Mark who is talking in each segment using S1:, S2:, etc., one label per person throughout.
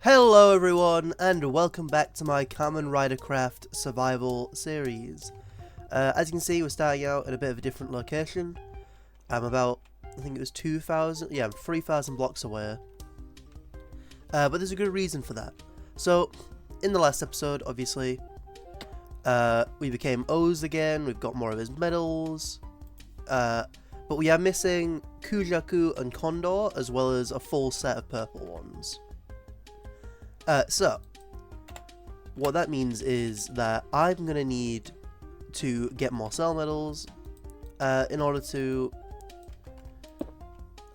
S1: Hello everyone, and welcome back to my Kamen Ridercraft survival series. As you can see, we're starting out at a bit of a different location. I'm about, I think it was 2,000, yeah, I'm 3,000 blocks away. But there's a good reason for that. So, in the last episode, obviously, we became O's again, we've got more of his medals, but we are missing Kujaku and Condor, as well as a full set of purple ones. So, what that means is that I'm going to need to get more cell medals, in order to,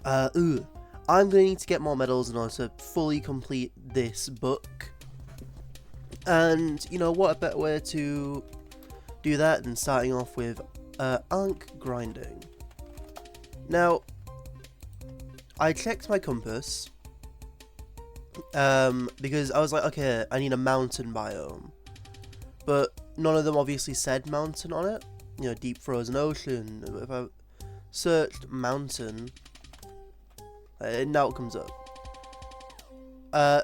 S1: I'm going to need to get more medals in order to fully complete this book, and, you know, what a better way to do that than starting off with, Ankh grinding. Now, I checked my compass, because I was like, okay, I need a mountain biome, but none of them obviously said mountain on it, you know, deep frozen ocean. If I searched mountain, now it comes up.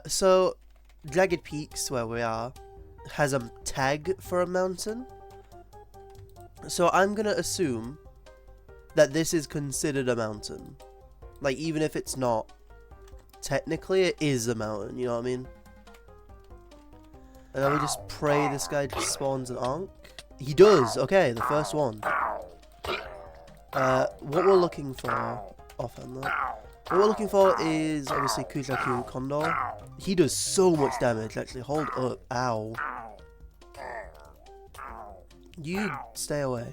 S1: So Jagged Peaks, where we are, has a tag for a mountain, so I'm gonna assume that this is considered a mountain, like, even if it's not. Technically, it is a mountain, you know what I mean? And then we just pray this guy spawns an Ankh. He does! Okay, the first one. What we're looking for... Offhand, though. What we're looking for is, obviously, Kujaku Condor. He does so much damage, actually. Hold up. Ow. You stay away.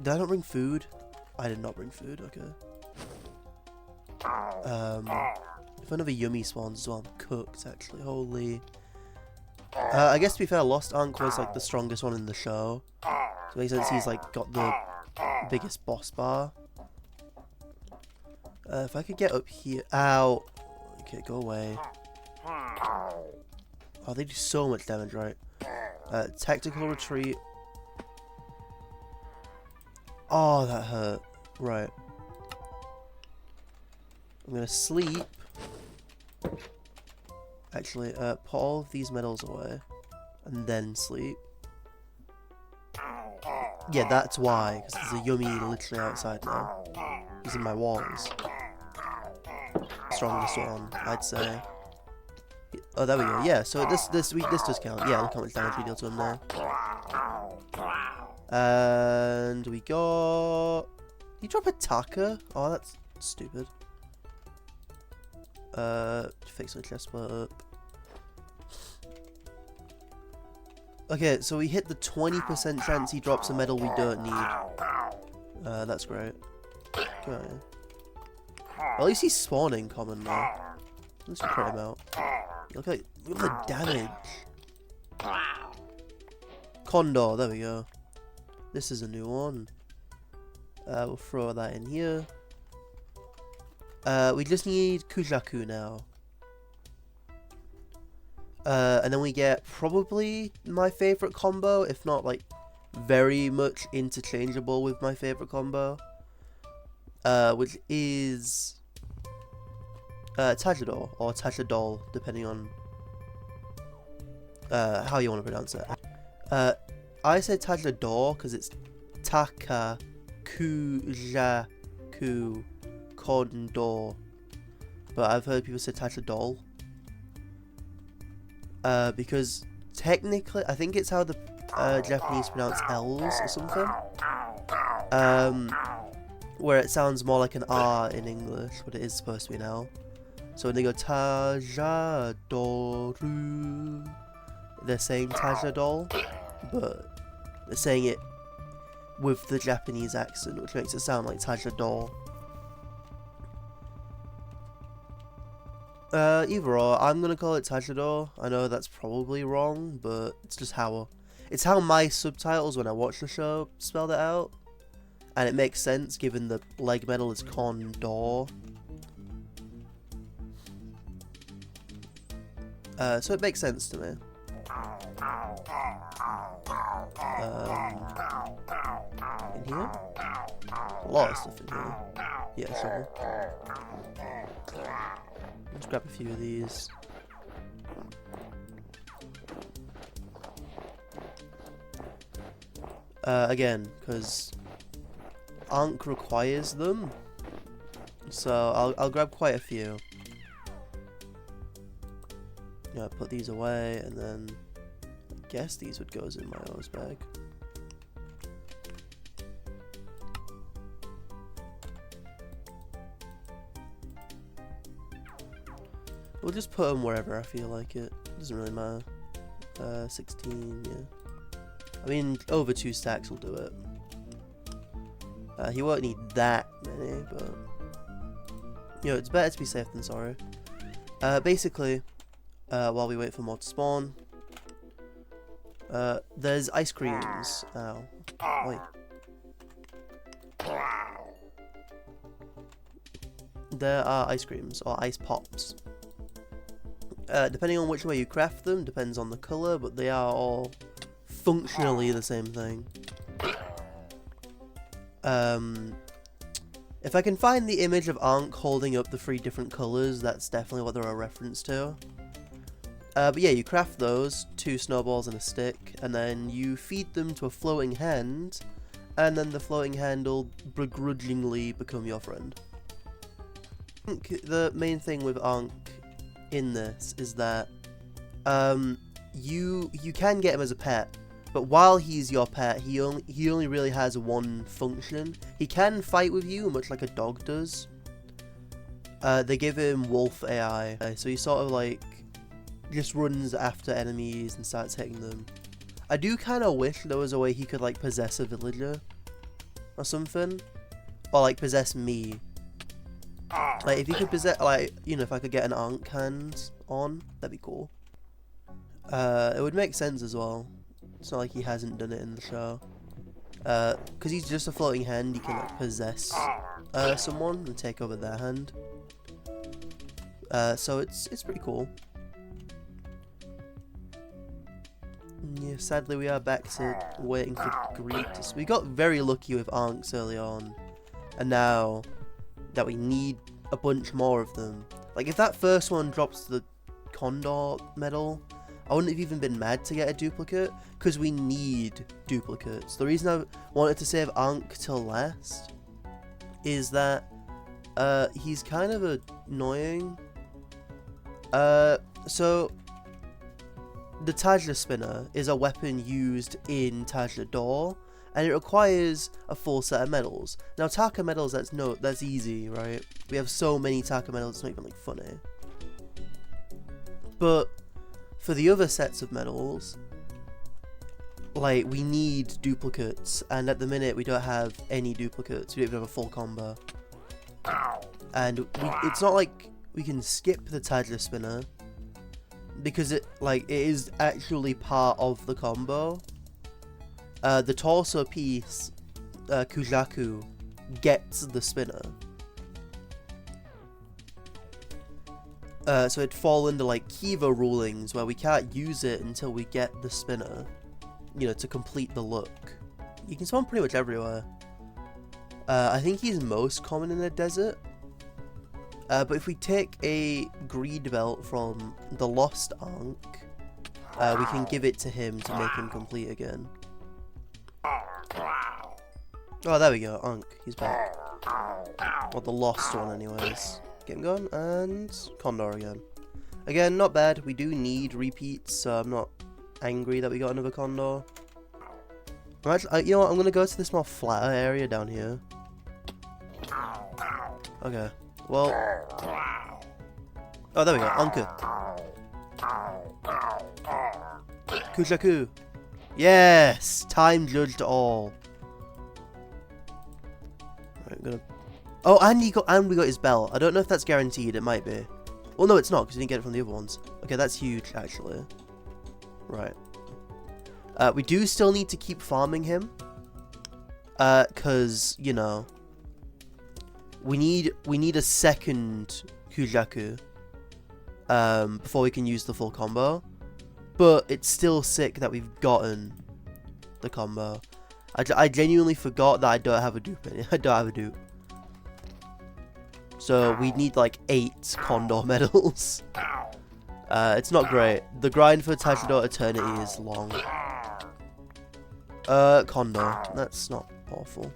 S1: Did I not bring food? I did not bring food, okay. If another yummy spawns as well, I'm cooked actually, holy. I guess to be fair, Lost Ankh was like the strongest one in the show. So it makes sense he's like got the biggest boss bar. If I could get up here, ow. Okay, go away. Oh, they do so much damage, right? Tactical retreat. Oh, that hurt. Right. I'm gonna sleep. Actually, put all of these medals away, and then sleep. Yeah, that's why, because there's a yummy literally outside now. He's in my walls. Strongest one, I'd say. Oh, there we go. Yeah, so this does count. Yeah, look how much damage we deal to him there. And we got. Did you drop a Taka? Oh, that's stupid. Fix my chest plate up. Okay, so we hit the 20% chance he drops a medal we don't need. That's great. Okay. At least he's spawning common now. Let's crit him out. Look at the damage. Condor, there we go. This is a new one. We'll throw that in here. We just need Kujaku now. And then we get probably my favourite combo, if not like very much interchangeable with my favourite combo. Which is Tajador, or Tajador, depending on how you want to pronounce it. I say Tajador because it's Taka Kujaku Condor, but I've heard people say Tajador, because technically I think it's how the Japanese pronounce L's or something, where it sounds more like an R in English, but it is supposed to be an L. So when they go Tajadoru, they're saying Tajador, but they're saying it with the Japanese accent, which makes it sound like Tajador. Either or, I'm gonna call it Tajador. I know that's probably wrong, but it's just how my subtitles when I watch the show spelled it out, and it makes sense given the leg medal is Condor. So it makes sense to me. In here? A lot of stuff in here. Yeah, sure. Let's grab a few of these. Again, because Ankh requires them, so I'll grab quite a few. Yeah, put these away, and then I guess these would go in my O's bag. We'll just put them wherever I feel like it. Doesn't really matter. 16, yeah. I mean, over 2 stacks will do it. He won't need that many, but... You know, it's better to be safe than sorry. Basically, while we wait for more to spawn, there's ice creams. Ow. Wait. There are ice creams, or ice pops. Depending on which way you craft them, depends on the colour, but they are all functionally the same thing. If I can find the image of Ankh holding up the 3 different colours, that's definitely what they're a reference to. But yeah, you craft those, 2 snowballs and a stick, and then you feed them to a floating hand, and then the floating hand will begrudgingly become your friend. I think the main thing with Ankh in this is that you can get him as a pet, but while he's your pet, he only really has one function. He can fight with you, much like a dog does. They give him wolf AI, so he sort of like just runs after enemies and starts hitting them. I do kind of wish there was a way he could like possess a villager or something, or like possess me. Like if he could possess, like, you know, if I could get an Ankh hand on, that'd be cool. It would make sense as well. It's not like he hasn't done it in the show. Because he's just a floating hand, he can like possess someone and take over their hand. So it's pretty cool. Yeah, sadly we are back to waiting for greed. We got very lucky with Ankhs early on, and now that we need a bunch more of them. Like if that first one drops the Condor medal, I wouldn't have even been mad to get a duplicate, because we need duplicates. The reason I wanted to save Ankh till last is that he's kind of annoying. So the Taja spinner is a weapon used in Tajador, and it requires a full set of medals. Now Taka medals, that's easy, right? We have so many Taka medals, it's not even like funny. But for the other sets of medals, like we need duplicates, and at the minute we don't have any duplicates. We don't even have a full combo. And it's not like we can skip the Taja spinner, because it is actually part of the combo. The torso piece, Kujaku, gets the spinner. So it'd fall under like Kiva rulings, where we can't use it until we get the spinner, you know, to complete the look. You can spawn pretty much everywhere. I think he's most common in the desert. But if we take a greed belt from the lost Ankh, we can give it to him to make him complete again. Oh, there we go, Ankh, he's back. Or the lost one anyways. Get him going, and Condor again. Again, not bad. We do need repeats, so I'm not angry that we got another Condor. You know what, I'm going to go to this more flatter area down here. Okay, well... Oh, there we go, Ankh. Kushaku. Yes! Time judged all. Right, I'm gonna... Oh, and we got his belt. I don't know if that's guaranteed. It might be. Well, no, it's not, because we didn't get it from the other ones. Okay, that's huge, actually. Right. We do still need to keep farming him. Because, you know, we need a second Kujaku before we can use the full combo. But it's still sick that we've gotten the combo. I genuinely forgot that I don't have a dupe in it. I don't have a dupe. So we need like 8 Condor medals. It's not great. The grind for Tajador Eternity is long. Condor. That's not awful.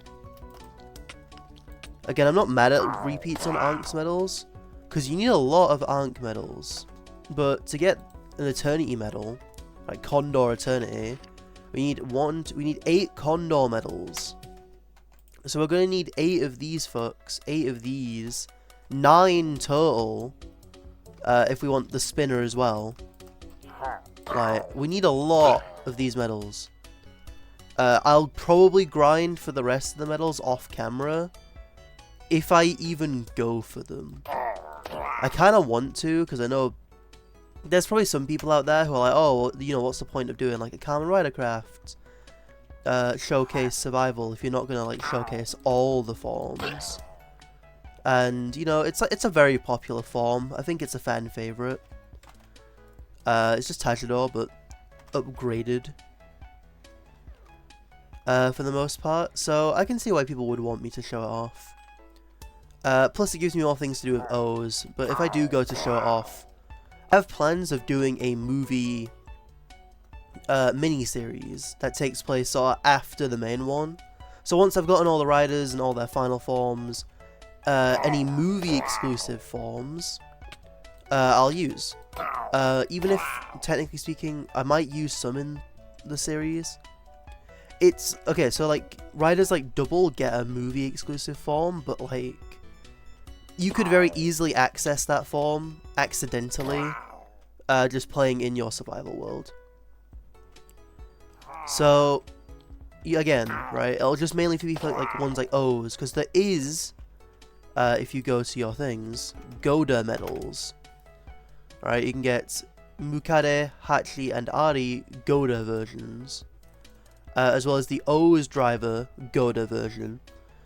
S1: Again, I'm not mad at repeats on Ankh's medals, because you need a lot of Ankh medals. But to get an Eternity medal, like Condor Eternity, we need 8 Condor medals. So we're gonna need 8 of these fucks, 8 of these, 9 total, if we want the spinner as well. Like, we need a lot of these medals. I'll probably grind for the rest of the medals off camera, if I even go for them. I kind of want to, because I know there's probably some people out there who are like, oh, well, you know, what's the point of doing like a Kamen Rider Craft showcase survival if you're not gonna like showcase all the forms? And you know, it's a very popular form. I think it's a fan favorite. It's just Tajador, but upgraded for the most part. So I can see why people would want me to show it off. Plus it gives me more things to do with O's, but if I do go to show it off, I have plans of doing a movie mini-series that takes place sort of after the main one. So once I've gotten all the riders and all their final forms, any movie exclusive forms, I'll use. Even if, technically speaking, I might use some in the series. It's, okay, so like, riders like Double get a movie exclusive form, but like, you could very easily access that form accidentally, just playing in your survival world. So, again, right, it'll just mainly be for like ones like O's, because there is, if you go to your things, Goda medals. Right, you can get Mukade, Hachi, and Ari Goda versions, as well as the O's driver Goda version,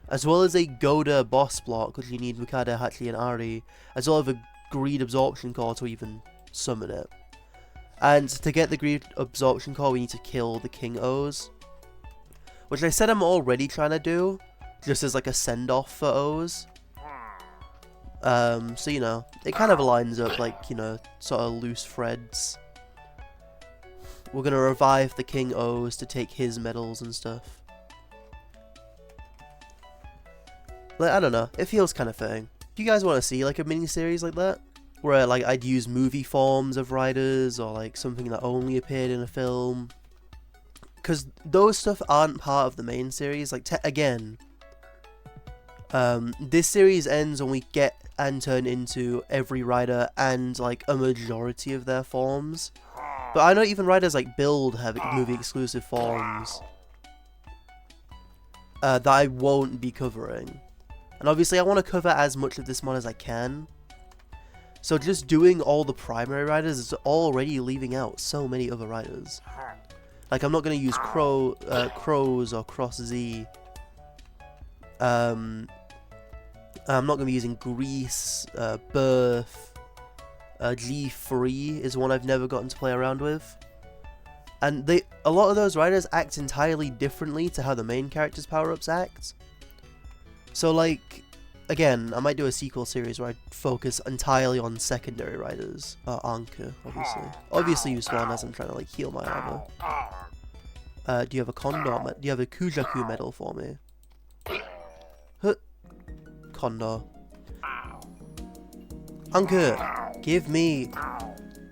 S1: as well as a Goda boss block, which you need Mukade, Hachi, and Ari, as well as a Greed Absorption Core to even summon it. And to get the Greed Absorption Core, we need to kill the King O's, which I said I'm already trying to do, just as like a send-off for O's. So, you know, it kind of lines up like, you know, sort of loose threads. We're gonna revive the King O's to take his medals and stuff. Like, I don't know, it feels kind of fitting. Do you guys want to see like a mini-series like that? Where like I'd use movie forms of riders, or like something that only appeared in a film? Because those stuff aren't part of the main series. Like, again, this series ends when we get and turn into every rider and like a majority of their forms. But I know even riders like Build have movie exclusive forms that I won't be covering. And obviously I want to cover as much of this mod as I can. So just doing all the primary riders is already leaving out so many other riders. Like, I'm not going to use Crows or Cross Z. I'm not going to be using Grease, Birth. G3 is one I've never gotten to play around with. And a lot of those riders act entirely differently to how the main character's power-ups act. So, like, again, I might do a sequel series where I focus entirely on secondary riders. Ankh, obviously. Obviously use one as I'm trying to, like, heal my armor. Do you have a Condor medal? Do you have a Kujaku medal for me? Huh. Condor. Ankh, give me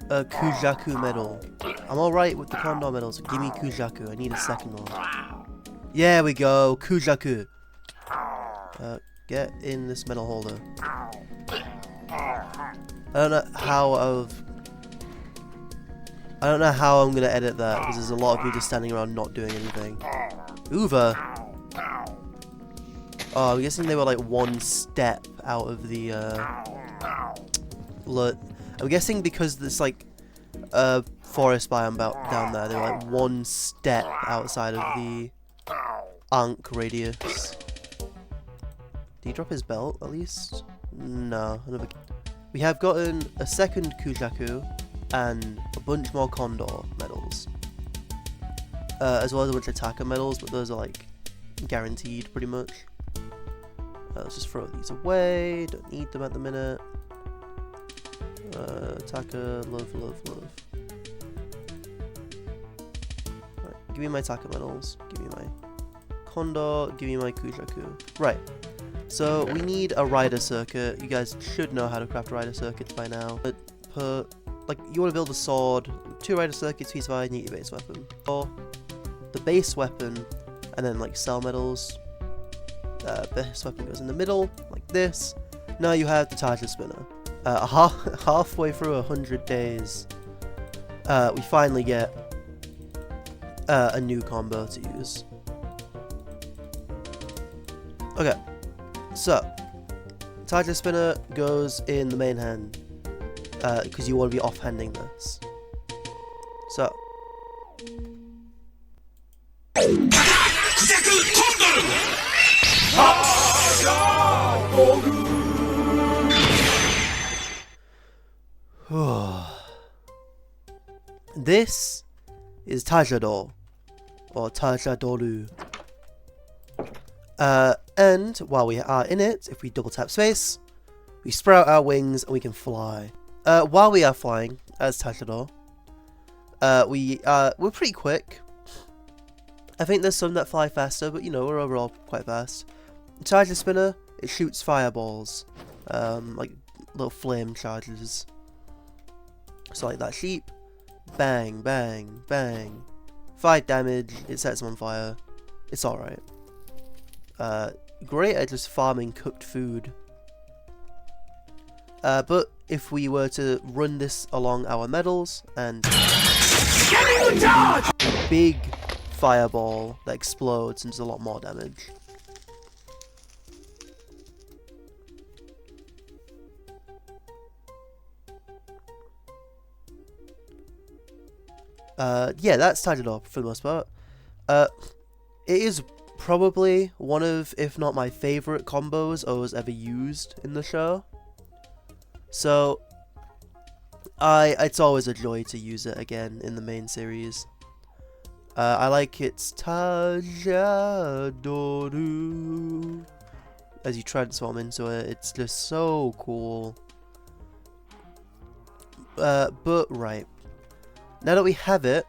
S1: a Kujaku medal. I'm alright with the Condor medals. Give me Kujaku. I need a second one. Yeah, we go. Kujaku. Get in this medal holder. I don't know how I'm gonna edit that, because there's a lot of me just standing around not doing anything. Uva. Oh, I'm guessing they were like one step out of the I'm guessing because there's like a forest biome down there, they're like one step outside of the Ankh radius. Did he drop his belt at least? No. We have gotten a second Kujaku and a bunch more Condor medals. As well as a bunch of Taka medals, but those are like guaranteed pretty much. Let's just throw these away. Don't need them at the minute. Taka, love. Right, give me my Taka medals. Give me my Kondo. Give me my Kujaku. Right. So we need a rider circuit. You guys should know how to craft rider circuits by now. But you want to build a sword, 2 rider circuits, piece of iron, need your base weapon. Or the base weapon, and then like cell medals. Base weapon goes in the middle, like this. Now you have the Taja spinner. Halfway through 100 days, we finally get a new combo to use. Okay, so Taja spinner goes in the main hand because you want to be offhanding this. So. This is Tajador, or Tajadoru. And while we are in it, if we double tap space, we sprout our wings and we can fly. While we are flying as Tajador, we're pretty quick. I think there's some that fly faster, but you know, we're overall quite fast. Taja spinner, it shoots fireballs, like little flame charges. So like that sheep, bang, bang, bang. 5 damage, it sets them on fire. It's alright. Great at just farming cooked food. But if we were to run this along our medals and big fireball that explodes and does a lot more damage. Yeah, that's Tajador for the most part. It is probably one of, if not my favourite combos O's ever used in the show. So, it's always a joy to use it again in the main series. I like its Tajadoru. As you transform into it, it's just so cool. But right. Now that we have it,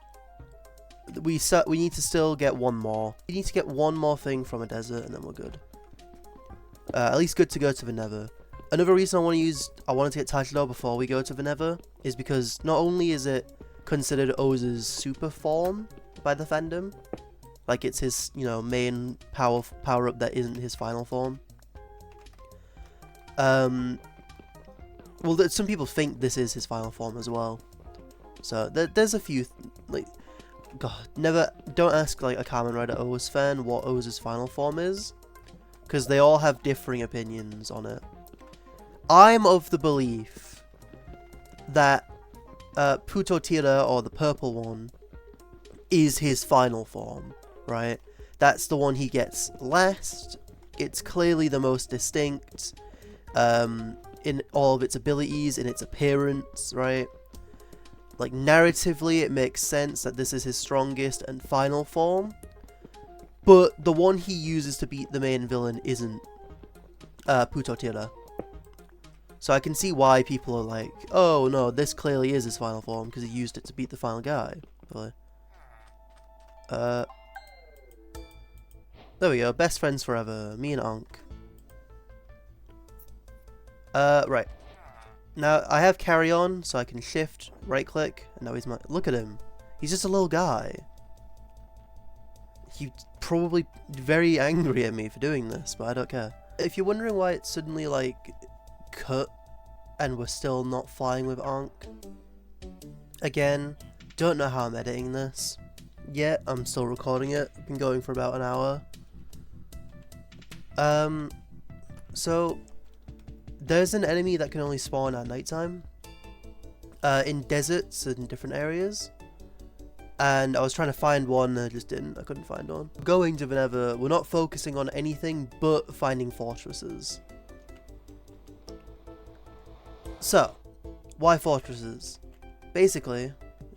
S1: we need to still get one more. We need to get one more thing from a desert, and then we're good. At least good to go to the Nether. Another reason I wanted to get Tajador before we go to the Nether is because not only is it considered Oz's super form by the fandom, like it's his, you know, main power up that isn't his final form. Well, some people think this is his final form as well. So there's a few, don't ask like a Kamen Rider O's fan what Oz's final form is, because they all have differing opinions on it. I'm of the belief that Putoila, or the purple one, is his final form, right? That's the one he gets last. It's clearly the most distinct in all of its abilities, in its appearance, right? Like, narratively, it makes sense that this is his strongest and final form. But the one he uses to beat the main villain isn't Putoila. So I can see why people are like, oh no, this clearly is his final form, because he used it to beat the final guy. Really. There we go, best friends forever, me and Ankh. Right. Now, I have carry on, so I can shift, right click, and now he's my... Look at him. He's just a little guy. He's probably very angry at me for doing this, but I don't care. If you're wondering why it's suddenly, like, cut, and we're still not flying with Ankh, again, don't know how I'm editing this. Yet, I'm still recording it. I've been going for about an hour. So... There's an enemy that can only spawn at nighttime, in deserts and different areas, and I was trying to find one and I just didn't. I couldn't find one. Going to the Nether, we're not focusing on anything but finding fortresses. So, why fortresses? Basically,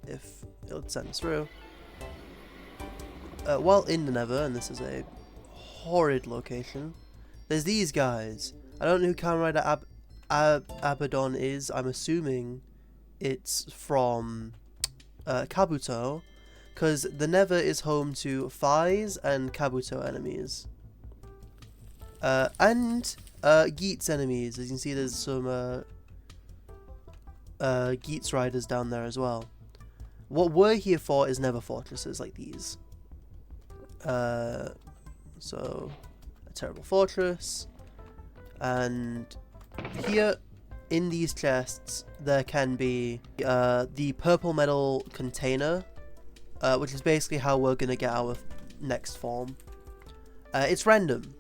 S1: if it'll send us through, while in the Nether, and this is a horrid location, There's these guys. I don't know who Kamen Rider Abaddon is. I'm assuming it's from Kabuto, because the Nether is home to Fai's and Kabuto enemies. And Geats enemies. As you can see, there's some Geats riders down there as well. What we're here for is Nether fortresses like these. So, a terrible fortress. And here, in these chests, there can be the purple metal container, which is basically how we're going to get our next form. It's random.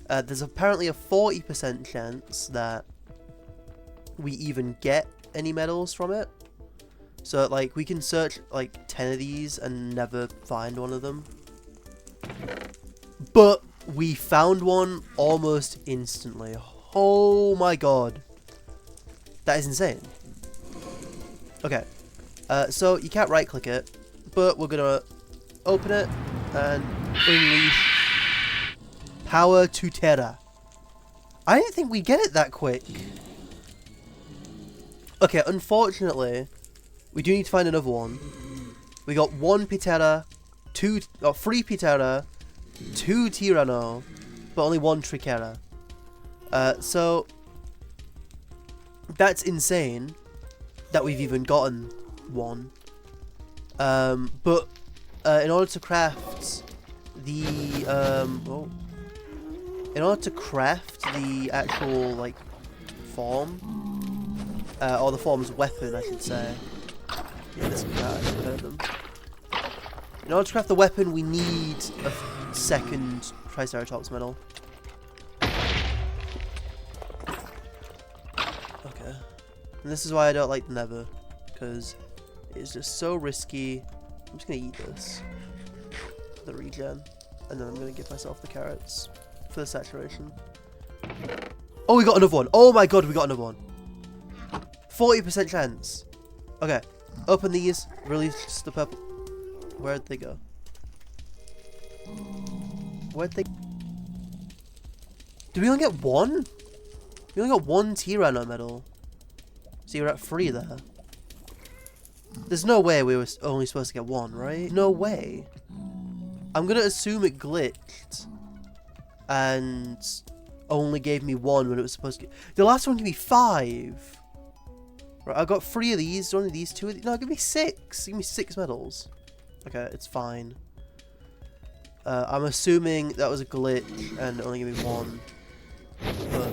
S1: There's apparently a 40% chance that we even get any medals from it. So, like, we can search, like, 10 of these and never find one of them. But we found one almost instantly. Oh my god. That is insane. Okay. So, you can't right-click it, but we're gonna open it and unleash power to TEARER. I didn't think we'd get it that quick. Okay, unfortunately, we do need to find another one. We got 1 TEARER, 3 TEARER, 2 Tyranno, but only 1 Trichera. So, that's insane that we've even gotten one. But in order to craft the in order to craft the actual like form, or the form's weapon, I should say. Yeah, this guy, I should have heard them. In order to craft the weapon, we need a second Triceratops medal. Okay. And this is why I don't like the Nether, because it's just so risky. I'm just gonna eat this for the regen, and then I'm gonna give myself the carrots for the saturation. Oh, we got another one! Oh my god, we got another one! 40% chance. Okay, open these, release the purple. Where'd they go? Where'd they... Did we only get 1? We only got 1 Tyranno medal. So you're at 3 there. There's no way we were only supposed to get 1, right? No way. I'm gonna assume it glitched and only gave me 1 when it was supposed to get... The last one gave me 5. Right, I got 3 of these, only these 2 of these. No, give me 6. Give me 6 medals. Okay, it's fine. I'm assuming that was a glitch and only gave me 1. But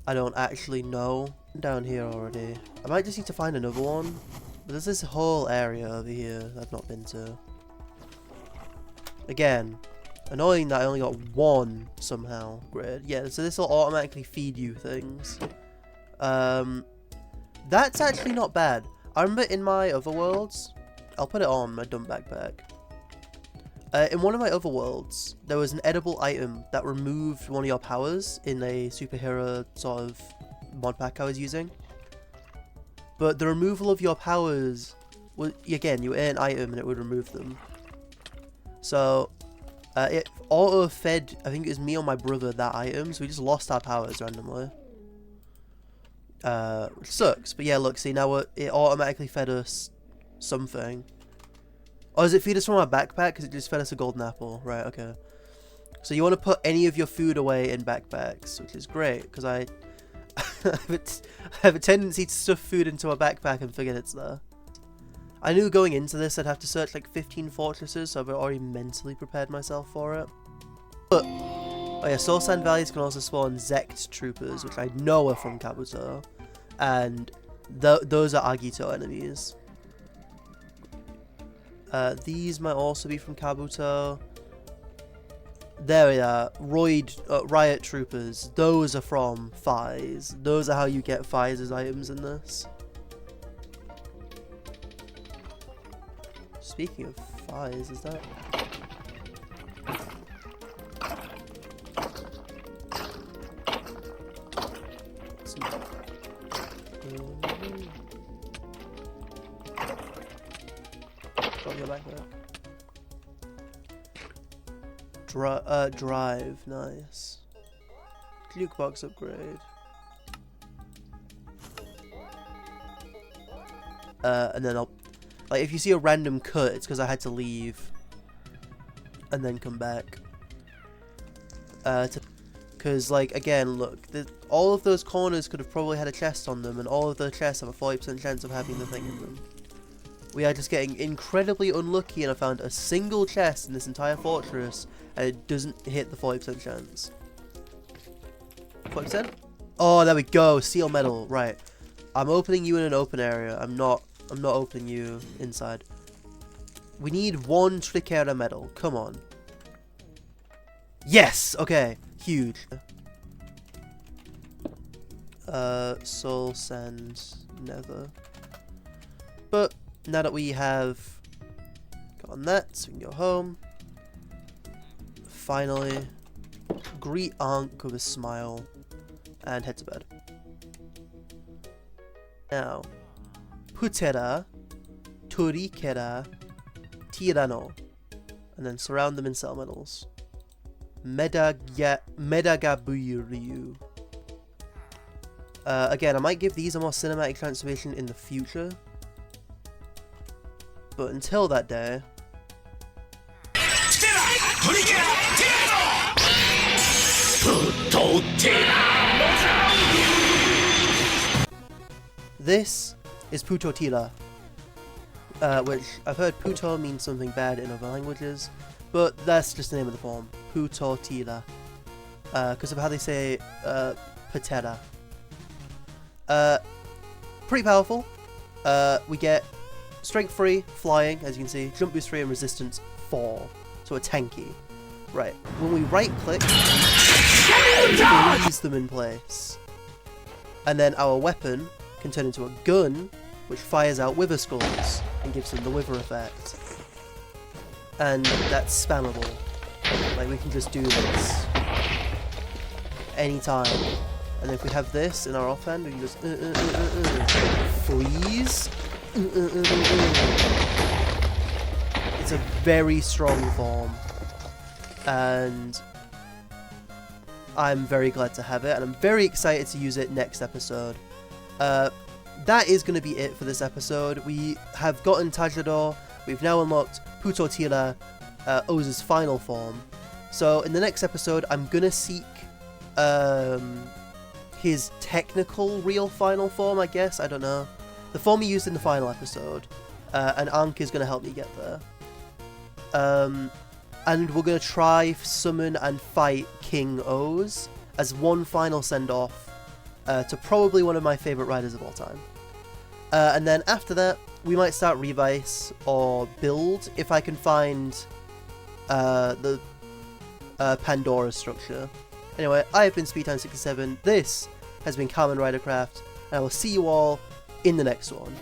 S1: I don't actually know. I'm down here already. I might just need to find another one. But there's this whole area over here that I've not been to. Again, annoying that I only got 1 somehow. Grid. Yeah, so this will automatically feed you things. That's actually not bad. I remember in my other worlds, I'll put it on my dumb backpack. In one of my other worlds, there was an edible item that removed one of your powers in a superhero sort of mod pack I was using. But the removal of your powers, was, again, you ate an item and it would remove them. So, it auto-fed, I think it was me or my brother, that item, so we just lost our powers randomly. Which sucks, but yeah, look, see, now it automatically fed us something. Or does it feed us from our backpack? Because it just fed us a golden apple. Right, okay. So you want to put any of your food away in backpacks, which is great, because I have a tendency to stuff food into a backpack and forget it's there. I knew going into this I'd have to search like 15 fortresses, so I've already mentally prepared myself for it. But, oh yeah, Soul Sand Valleys can also spawn Zect troopers, which I know are from Kabuto, and those are Agito enemies. These might also be from Kabuto. There we are, Riot Troopers. Those are from Fai's. Those are how you get Fai's items in this. Speaking of Fai's, is that... Go back there. Drive, nice. Jukebox upgrade. And then I'll... Like, if you see a random cut, it's because I had to leave. And then come back. Because, like, again, look. All of those corners could have probably had a chest on them. And all of the chests have a 40% chance of having the thing in them. We are just getting incredibly unlucky, and I found a single chest in this entire fortress, and it doesn't hit the 40% chance. 40%? Oh, there we go. Seal metal. Right. I'm opening you in an open area. I'm not opening you inside. We need 1 TEARER metal. Come on. Yes. Okay. Huge. Soul sand Nether. But now that we have gotten that, so we can go home. Finally, greet Ankh with a smile and head to bed. Now, Putoila, Turikera, Tirano, and then surround them in cell metals. Medagabuyuryu. Again, I might give these a more cinematic transformation in the future. But until that day... This is Putoila, which I've heard Puto means something bad in other languages, but that's just the name of the form, Putoila, because of how they say patera. Pretty powerful. We get strength 3, flying, as you can see, jump boost 3, and resistance 4. So a tanky. Right. When we right click, we freeze them in place. And then our weapon can turn into a gun, which fires out wither skulls and gives them the wither effect. And that's spammable. Like, we can just do this anytime. And if we have this in our offhand, we can just freeze. It's a very strong form, and I'm very glad to have it, and I'm very excited to use it next episode. That is going to be it for this episode. We have gotten Tajador. We've now unlocked Putoila, Oz's final form. So in the next episode, I'm going to seek his technical real final form, I guess. I don't know. The form he used in the final episode. And Ankh is going to help me get there. And we're going to try summon and fight King Oz as one final send-off to probably one of my favourite riders of all time. And then after that, we might start Revice or build if I can find the Pandora structure. Anyway, I have been SpeedTime67. This has been Kamen Ridercraft, and I will see you all in the next one.